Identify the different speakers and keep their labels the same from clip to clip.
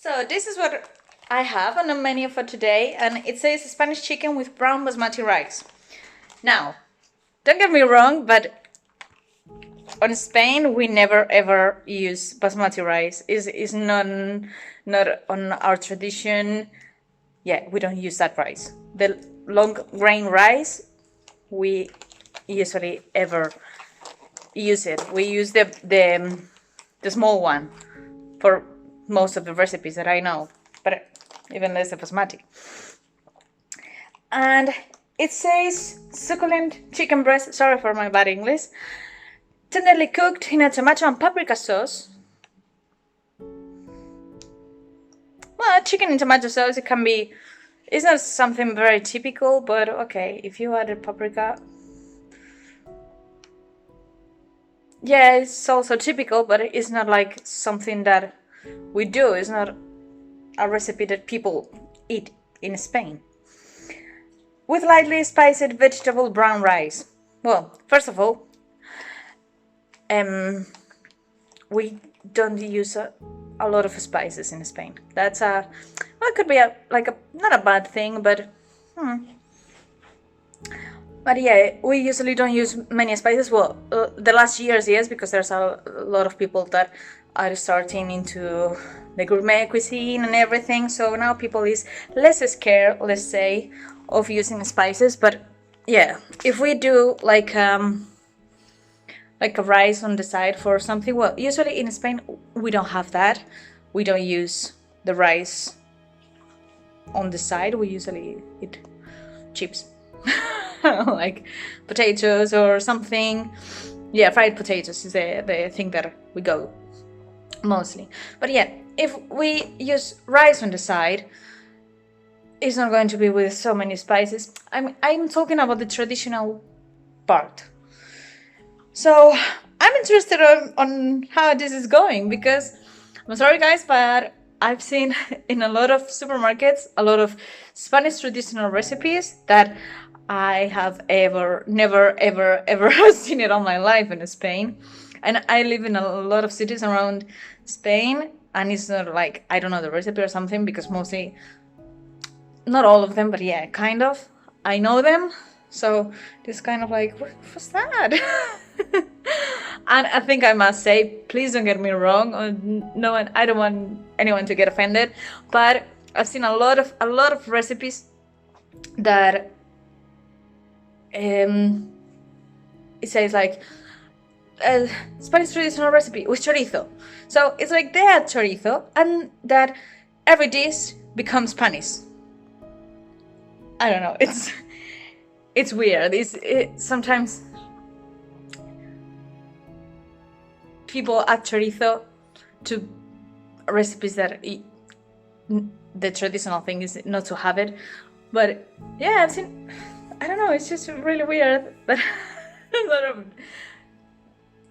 Speaker 1: So this is what I have on the menu for today, and it says Spanish chicken with brown basmati rice. Now, don't get me wrong, but on Spain we never ever use basmati rice. Is not on our tradition. Yeah, we don't use that rice. The long grain rice we usually ever use it. We use the small one for most of the recipes that I know, but even less the basmati. And it says succulent chicken breast. Sorry for my bad English. Tenderly cooked in a tomato and paprika sauce. Well, chicken in tomato sauce, it can be. It's not something very typical, but okay, if you added paprika. Yeah, it's also typical, but it's not like something that we do. It's not a recipe that people eat in Spain. With lightly spiced vegetable brown rice. Well, first of all, we don't use a lot of spices in Spain. That's well, it could be not a bad thing, but yeah, we usually don't use many spices. Well, the last years, yes, because there's a lot of people that are starting into the gourmet cuisine and everything. So now people is less scared, let's say, of using spices. But yeah, if we do like a rice on the side for something, well, usually in Spain we don't have that. We don't use the rice on the side. We usually eat chips. Like potatoes or something. Yeah, fried potatoes is the thing that we go mostly. But yeah, if we use rice on the side, it's not going to be with so many spices. I'm talking about the traditional part. So I'm interested on how this is going, because I'm sorry guys, but I've seen in a lot of supermarkets a lot of Spanish traditional recipes that I have never ever seen it all my life in Spain. And I live in a lot of cities around Spain, and it's not like I don't know the recipe or something, because mostly, not all of them, but yeah, kind of, I know them. So this kind of like, what's that? And I think I must say, please don't get me wrong. No one, I don't want anyone to get offended, but I've seen a lot of recipes that it says like Spanish traditional recipe with chorizo. So it's like they add chorizo, and that every dish becomes Spanish. I don't know. It's weird. Sometimes people add chorizo to recipes that the traditional thing is not to have it. But yeah, I've seen. I don't know. It's just really weird that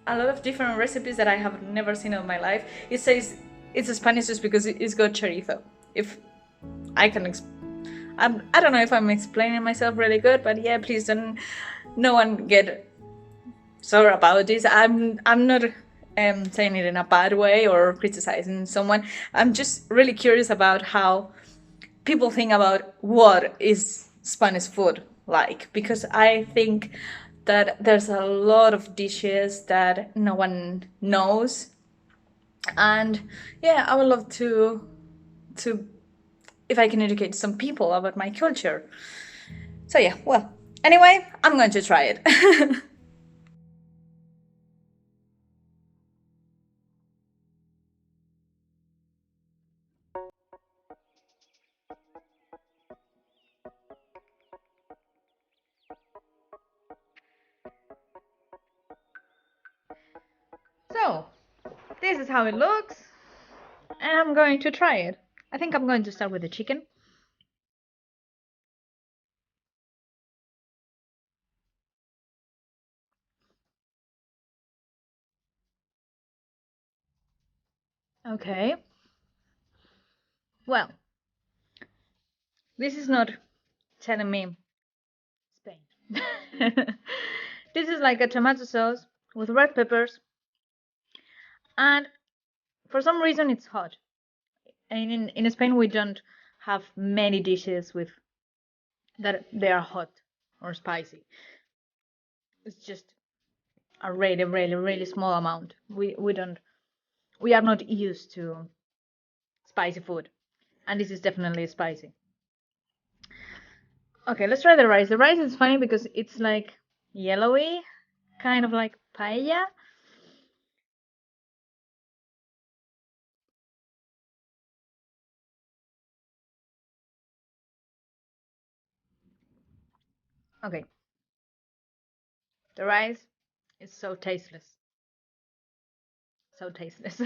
Speaker 1: a lot of different recipes that I have never seen in my life. It says it's Spanish just because it's got chorizo. If I can. I don't know if I'm explaining myself really good, but yeah, please don't. No one get sorry about this. I'm not saying it in a bad way or criticizing someone. I'm just really curious about how people think about what is Spanish food like, because I think that there's a lot of dishes that no one knows, and yeah, I would love to if I can educate some people about my culture. So yeah, well, anyway, I'm going to try it. So, this is how it looks, and I'm going to try it. I think I'm going to start with the chicken. Okay. Well, this is not telling me Spain. This is like a tomato sauce with red peppers, and for some reason it's hot. And in Spain, we don't have many dishes with that they are hot or spicy. It's just a really, really, really small amount. We are not used to spicy food, and this is definitely spicy. Okay, let's try the rice. The rice is funny because it's like yellowy, kind of like paella. Okay, the rice is so tasteless. So tasteless.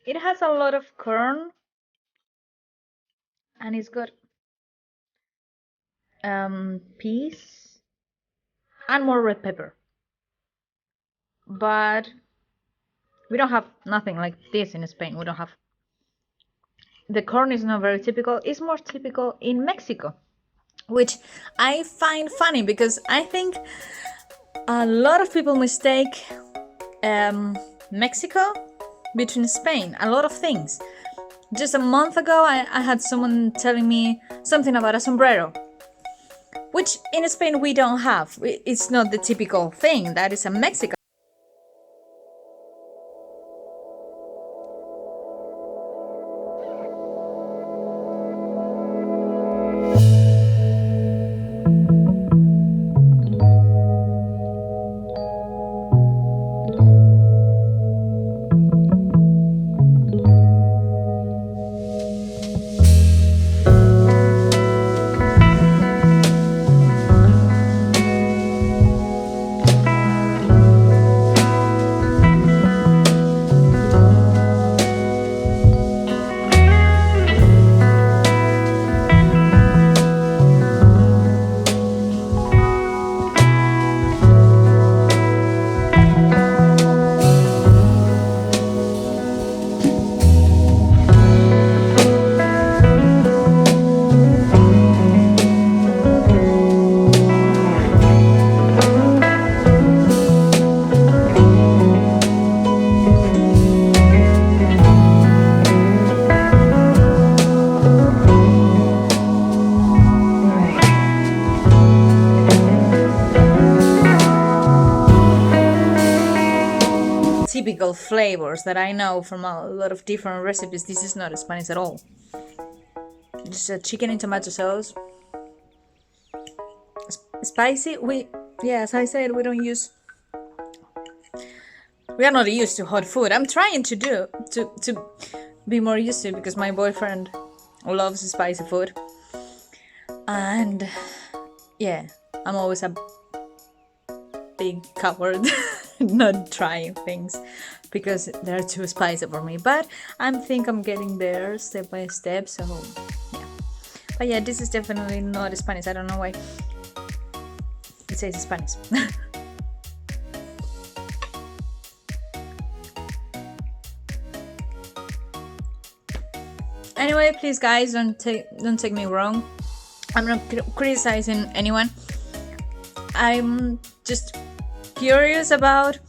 Speaker 1: It has a lot of corn and it's got peas and more red pepper. But we don't have nothing like this in Spain. We don't have. The corn is not very typical. It's more typical in Mexico, which I find funny because I think a lot of people mistake Mexico between Spain. A lot of things. Just a month ago, I had someone telling me something about a sombrero, which in Spain we don't have. It's not the typical thing. That is a Mexican. Typical flavors that I know from a lot of different recipes. This is not Spanish at all. Just a chicken in tomato sauce. Spicy. As I said, we don't use. We are not used to hot food. I'm trying to be more used to it because my boyfriend loves spicy food, and yeah, I'm always a big coward not trying things because they're too spicy for me, but I think I'm getting there step by step, so yeah. But yeah, this is definitely not Spanish. I don't know why it says Spanish. Anyway, please guys, don't take me wrong. I'm not criticizing anyone. I'm just curious about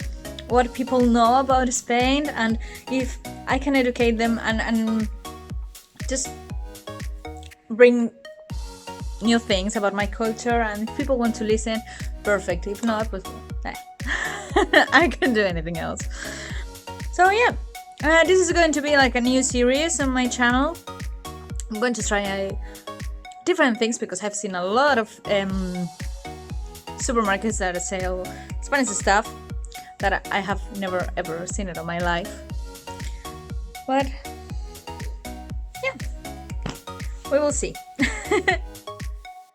Speaker 1: what people know about Spain and if I can educate them and just bring new things about my culture, and if people want to listen, perfect. If not, but I can't do anything else. So yeah, this is going to be like a new series on my channel. I'm going to try different things because I've seen a lot of supermarkets that sell Spanish stuff that I have never ever seen it in my life. But yeah, we will see.